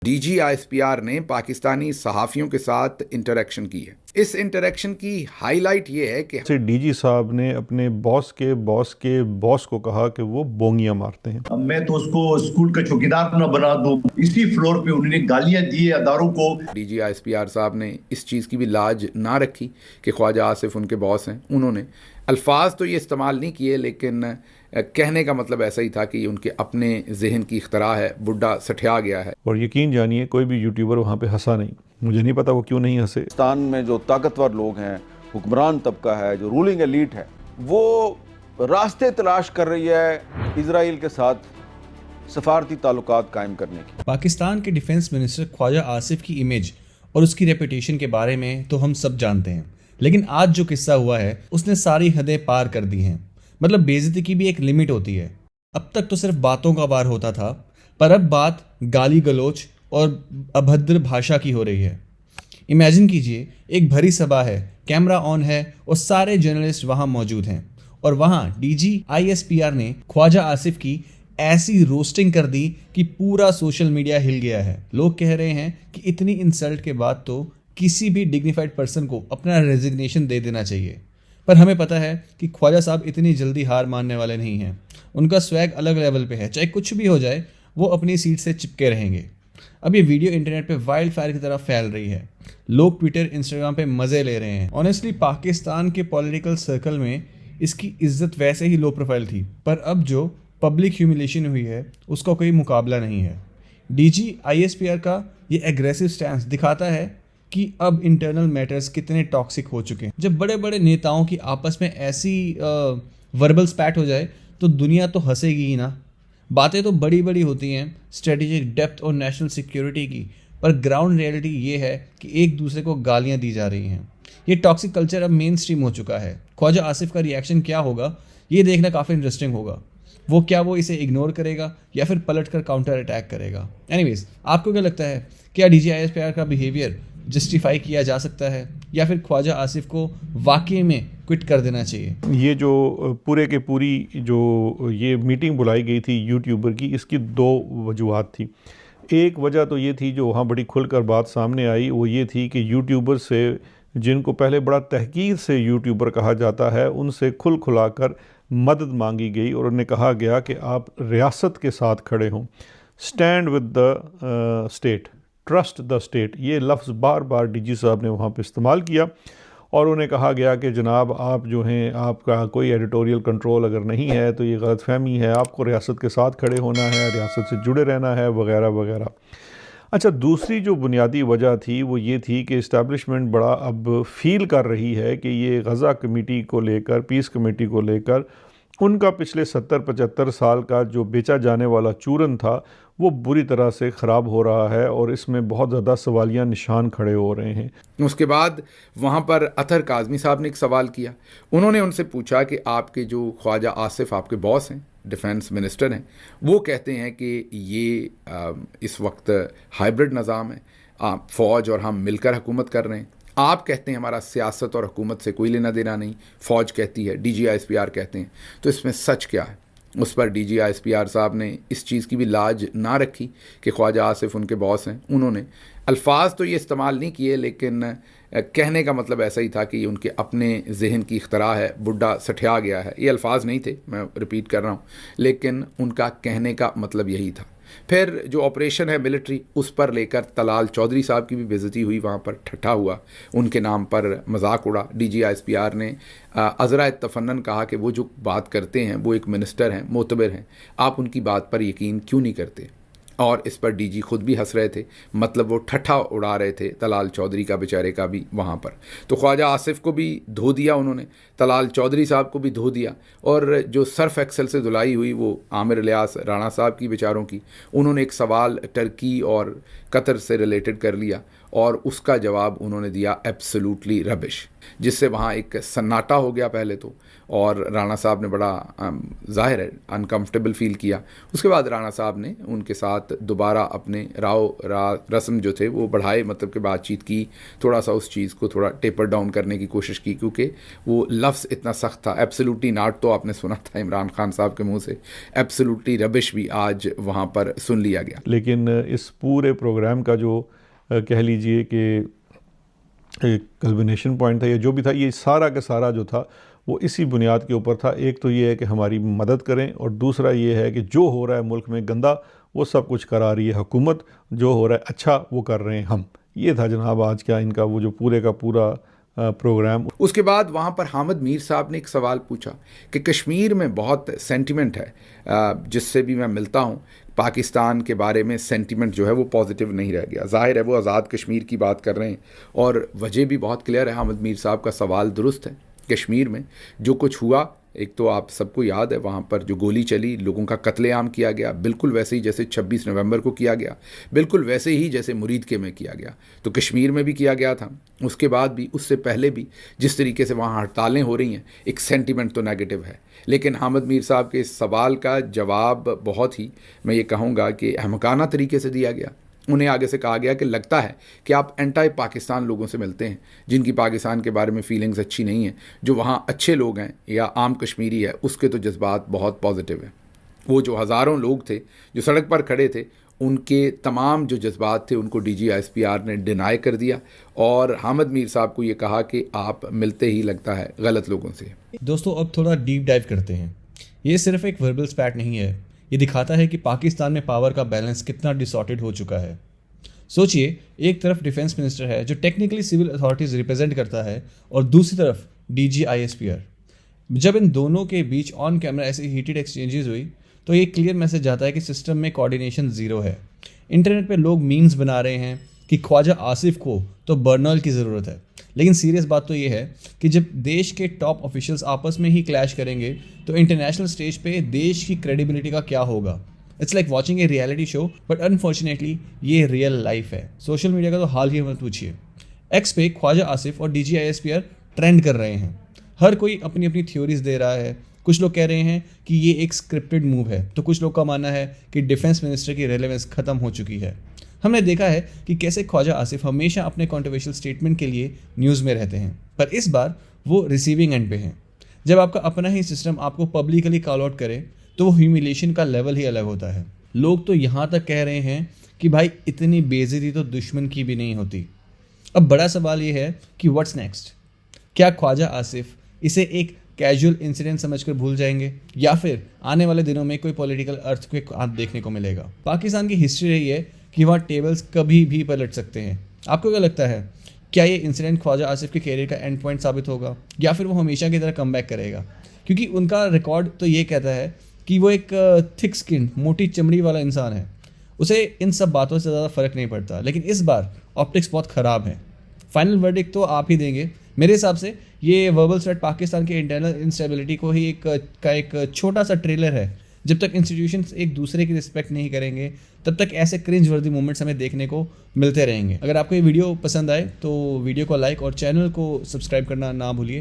DGISPR ने पाकिस्तानी सहाफ़ियों के साथ इंटरेक्शन की है। इस इंटरेक्शन की हाईलाइट ये है कि डीजी साहब ने अपने बॉस के बॉस के बॉस को कहा कि वो बोंगियां मारते हैं। मैं तो उसको स्कूल का चौकीदार न बना दूं। इसी फ्लोर पे उन्होंने गालियां दी अदारों को। DGISPR साहब ने इस चीज़ की भी लाज ना रखी कि ख्वाजा आसिफ उनके बॉस हैं। उन्होंने अल्फाज तो ये इस्तेमाल नहीं किए, लेकिन कहने का मतलब ऐसा ही था कि ये उनके अपने जहन की इख्तरा है, बुढ़ा सठिया गया है। और यकीन जानिए कोई भी यूट्यूबर वहाँ पे हंसा नहीं। मुझे नहीं पता वो क्यों नहीं हंसे। पाकिस्तान में जो ताकतवर लोग हैं, हुक्मरान तबका है, जो रूलिंग एलीट है, वो रास्ते तलाश कर रही है इजराइल के साथ सफारती ताल्लुकात कायम करने की। पाकिस्तान के डिफेंस मिनिस्टर ख्वाजा आसिफ की इमेज और उसकी रेपुटेशन के बारे में तो हम सब जानते हैं, लेकिन आज जो किस्सा हुआ है उसने सारी हदें पार कर दी हैं। मतलब बेइज्जती की भी एक लिमिट होती है। अब तक तो सिर्फ बातों का वार होता था, पर अब बात गाली गलोच और अभद्र भाषा की हो रही है। इमेजिन कीजिए, एक भरी सभा है, कैमरा ऑन है और सारे जर्नलिस्ट वहां मौजूद हैं, और वहां DGISPR ने ख्वाजा आसिफ की ऐसी रोस्टिंग कर दी कि पूरा सोशल मीडिया हिल गया है। लोग कह रहे हैं कि इतनी इंसल्ट के बाद तो किसी भी डिग्निफाइड पर्सन को अपना रेजिग्नेशन दे देना चाहिए। पर हमें पता है कि ख्वाजा साहब इतनी जल्दी हार मानने वाले नहीं हैं। उनका स्वैग अलग लेवल पे है, चाहे कुछ भी हो जाए वो अपनी सीट से चिपके रहेंगे। अब ये वीडियो इंटरनेट पे वाइल्ड फायर की तरह फैल रही है। लोग ट्विटर, इंस्टाग्राम पे मज़े ले रहे हैं। ऑनेस्टली पाकिस्तान के पॉलिटिकल सर्कल में इसकी इज्जत वैसे ही लो प्रोफाइल थी, पर अब जो पब्लिक ह्यूमिलेशन हुई है उसका कोई मुकाबला नहीं है। DGISPR का ये एग्रेसिव स्टैंस दिखाता है कि अब इंटरनल मैटर्स कितने टॉक्सिक हो चुके हैं। जब बड़े बड़े नेताओं की आपस में ऐसी वर्बल स्पैट हो जाए तो दुनिया तो हंसेगी ही ना। बातें तो बड़ी बड़ी होती हैं स्ट्रेटेजिक डेप्थ और नेशनल सिक्योरिटी की, पर ग्राउंड रियलिटी ये है कि एक दूसरे को गालियां दी जा रही हैं। ये टॉक्सिक कल्चर अब मेन स्ट्रीम हो चुका है। ख्वाजा आसिफ का रिएक्शन क्या होगा ये देखना काफ़ी इंटरेस्टिंग होगा। वो इसे इग्नोर करेगा या फिर पलट कर काउंटर अटैक करेगा। एनीवेज, आपको क्या लगता है, क्या DGISPR का बिहेवियर जस्टिफाई किया जा सकता है या फिर ख्वाजा आसिफ को वाकई में क्विट कर देना चाहिए? ये जो पूरे के पूरी जो ये मीटिंग बुलाई गई थी यूट्यूबर की, इसकी दो वजूहात थी। एक वजह तो ये थी जो वहाँ बड़ी खुलकर बात सामने आई, वो ये थी कि यूट्यूबर से, जिनको पहले बड़ा तहकीर से यूट्यूबर कहा जाता है, उनसे खुलाकर मदद मांगी गई और उन्हें कहा गया कि आप रियासत के साथ खड़े हों, stand with the state, trust the state. ये लफ्ज़ बार बार DG साहब ने वहाँ पे इस्तेमाल किया और उन्हें कहा गया कि जनाब आप जो हैं, आपका कोई एडिटोरियल कंट्रोल अगर नहीं है तो ये गलतफहमी है, आपको रियासत के साथ खड़े होना है, रियासत से जुड़े रहना है, वगैरह वगैरह। अच्छा, दूसरी जो बुनियादी वजह थी वो ये थी कि इस्टेब्लिशमेंट बड़ा अब फील कर रही है कि ये गज़ा कमेटी को लेकर, पीस कमेटी को लेकर उनका पिछले 70-75 साल का जो बेचा जाने वाला चूरन था वो बुरी तरह से ख़राब हो रहा है और इसमें बहुत ज़्यादा सवालिया निशान खड़े हो रहे हैं। उसके बाद वहाँ पर अतर काज़मी साहब ने एक सवाल किया। उन्होंने उनसे पूछा कि आपके जो ख्वाजा आसिफ आपके बॉस हैं, डिफेंस मिनिस्टर हैं, वो कहते हैं कि ये इस वक्त हाइब्रिड निज़ाम है, फ़ौज और हम मिलकर हुकूमत कर रहे हैं। आप कहते हैं हमारा सियासत और हुकूमत से कोई लेना देना नहीं, फ़ौज कहती है, DGISPR कहते हैं, तो इसमें सच क्या है? उस पर DGISPR साहब ने इस चीज़ की भी लाज ना रखी कि ख्वाजा आसिफ उनके बॉस हैं। उन्होंने अल्फाज तो ये इस्तेमाल नहीं किए, लेकिन कहने का मतलब ऐसा ही था कि ये उनके अपने जहन की इख्तरा है, बुढ़ा सठिया गया है। ये अल्फाज नहीं थे, मैं रिपीट कर रहा हूँ, लेकिन उनका कहने का मतलब यही था। फिर जो ऑपरेशन है मिलिट्री, उस पर लेकर तलाल चौधरी साहब की भी बेइज्जती हुई, वहाँ पर ठट्ठा हुआ, उनके नाम पर मजाक उड़ा। DGISPR ने अज़रा तफन्नन कहा कि वो जो बात करते हैं वो एक मिनिस्टर हैं, मोतबर हैं, आप उनकी बात पर यकीन क्यों नहीं करते? और इस पर DG खुद भी हंस रहे थे, मतलब वो ठट्ठा उड़ा रहे थे तलाल चौधरी का, बेचारे का भी वहाँ पर। तो ख्वाजा आसिफ को भी धो दिया उन्होंने, तलाल चौधरी साहब को भी धो दिया, और जो सर्फ एक्सेल से धुलाई हुई वो आमिर इलियास राणा साहब की, बेचारों की। उन्होंने एक सवाल टर्की और कतर से रिलेटेड कर लिया और उसका जवाब उन्होंने दिया एब्सोल्युटली रबिश, जिससे वहाँ एक सन्नाटा हो गया पहले तो, और राणा साहब ने बड़ा ज़ाहिर है अनकम्फर्टेबल फील किया। उसके बाद राणा साहब ने उनके साथ साथ दोबारा अपने रस्म जो थे वो बढ़ाए, मतलब कि बातचीत की, थोड़ा सा उस चीज़ को थोड़ा टेपर डाउन करने की कोशिश की, क्योंकि वो लफ्ज़ इतना सख्त था। एब्सोल्युटली नॉट तो आपने सुना था इमरान खान साहब के मुंह से, एब्सोल्युटली रबिश भी आज वहाँ पर सुन लिया गया। लेकिन इस पूरे प्रोग्राम का जो कह लीजिए कि एक कल्बिनेशन पॉइंट था, ये जो भी था, ये सारा का सारा जो था वो इसी बुनियाद के ऊपर था। एक तो ये है कि हमारी मदद करें, और दूसरा ये है कि जो हो रहा है मुल्क में गंदा वो सब कुछ करा रही है हुकूमत, जो हो रहा है अच्छा वो कर रहे हैं हम। ये था जनाब आज का इनका वो जो पूरे का पूरा प्रोग्राम। उसके बाद वहाँ पर हामिद मीर साहब ने एक सवाल पूछा कि कश्मीर में बहुत सेंटिमेंट है, जिससे भी मैं मिलता हूँ पाकिस्तान के बारे में सेंटिमेंट जो है वो पॉजिटिव नहीं रह गया। ज़ाहिर है वो आज़ाद कश्मीर की बात कर रहे हैं और वजह भी बहुत क्लियर है। हामिद मीर साहब का सवाल दुरुस्त है। कश्मीर में जो कुछ हुआ, एक तो आप सबको याद है वहाँ पर जो गोली चली, लोगों का कत्लेआम किया गया, बिल्कुल वैसे ही जैसे 26 नवंबर को किया गया, बिल्कुल वैसे ही जैसे मुरीदके में किया गया, तो कश्मीर में भी किया गया था। उसके बाद भी, उससे पहले भी जिस तरीके से वहाँ हड़तालें हो रही हैं, एक सेंटिमेंट तो नेगेटिव है। लेकिन हामिद मीर साहब के इस सवाल का जवाब बहुत ही, मैं ये कहूँगा कि अहमकाना तरीके से दिया गया। उन्हें आगे से कहा गया कि लगता है कि आप एंटी पाकिस्तान लोगों से मिलते हैं, जिनकी पाकिस्तान के बारे में फीलिंग्स अच्छी नहीं हैं, जो वहाँ अच्छे लोग हैं या आम कश्मीरी है उसके तो जज्बात बहुत पॉजिटिव हैं। वो जो हज़ारों लोग थे जो सड़क पर खड़े थे, उनके तमाम जो जज्बात थे उनको DGISPR ने डिनाई कर दिया और हामिद मीर साहब को ये कहा कि आप मिलते ही लगता है गलत लोगों से। दोस्तों अब थोड़ा डीप डाइव करते हैं। ये सिर्फ एक वर्बल स्पैट नहीं है, ये दिखाता है कि पाकिस्तान में पावर का बैलेंस कितना डिसऑर्डेड हो चुका है। सोचिए, एक तरफ डिफेंस मिनिस्टर है जो टेक्निकली सिविल अथॉरिटीज़ रिप्रेजेंट करता है और दूसरी तरफ DGISPR। जब इन दोनों के बीच ऑन कैमरा ऐसी हीटेड एक्सचेंजेस हुई तो ये क्लियर मैसेज जाता है कि सिस्टम में कोऑर्डिनेशन ज़ीरो है। इंटरनेट पे लोग मीम्स बना रहे हैं कि ख्वाजा आसिफ को तो बर्नॉल की ज़रूरत है, लेकिन सीरियस बात तो ये है कि जब देश के टॉप ऑफिशियल्स आपस में ही क्लैश करेंगे तो इंटरनेशनल स्टेज पे देश की क्रेडिबिलिटी का क्या होगा। It's like watching a reality show, but unfortunately ये रियल लाइफ है। सोशल मीडिया का तो हाल ही मत पूछिए। एक्स पे ख्वाजा आसिफ और DGISPR ट्रेंड कर रहे हैं। हर कोई अपनी अपनी थ्योरीज दे रहा है। कुछ लोग कह रहे हैं कि ये एक स्क्रिप्टेड मूव है, तो कुछ लोग का मानना है कि डिफेंस मिनिस्टर की रेलेवेंस खत्म हो चुकी है। हमने देखा है कि कैसे ख्वाजा आसिफ हमेशा अपने कॉन्ट्रोवर्शियल स्टेटमेंट के लिए न्यूज़ में रहते हैं, पर इस बार वो रिसीविंग एंड पे हैं। जब आपका अपना ही सिस्टम आपको पब्लिकली कॉल आउट करे तो वो ह्यूमिलेशन का लेवल ही अलग होता है। लोग तो यहाँ तक कह रहे हैं कि भाई इतनी बेइज्जती तो दुश्मन की भी नहीं होती। अब बड़ा सवाल ये है कि व्हाट्स नेक्स्ट। क्या ख्वाजा आसिफ इसे एक कैजुअल इंसिडेंट समझकर भूल जाएंगे या फिर आने वाले दिनों में कोई पॉलिटिकल अर्थक्वेक आप देखने को मिलेगा। पाकिस्तान की हिस्ट्री रही है कि वहाँ टेबल्स कभी भी पलट सकते हैं। आपको क्या लगता है, क्या ये इंसिडेंट ख्वाजा आसिफ के कैरियर का एंड पॉइंट साबित होगा या फिर वो हमेशा की तरह कमबैक करेगा? क्योंकि उनका रिकॉर्ड तो ये कहता है कि वो एक थिक स्किन, मोटी चमड़ी वाला इंसान है, उसे इन सब बातों से ज़्यादा फर्क नहीं पड़ता। लेकिन इस बार ऑप्टिक्स बहुत ख़राब है। फाइनल वर्डिक्ट तो आप ही देंगे। मेरे हिसाब से ये वर्बल थ्रेट पाकिस्तान के इंटरनल इंस्टेबिलिटी को ही एक छोटा सा ट्रेलर है। जब तक इंस्टीट्यूशंस एक दूसरे की रिस्पेक्ट नहीं करेंगे तब तक ऐसे क्रिंज वर्दी मोमेंट्स हमें देखने को मिलते रहेंगे। अगर आपको ये वीडियो पसंद आए तो वीडियो को लाइक और चैनल को सब्सक्राइब करना ना भूलिए।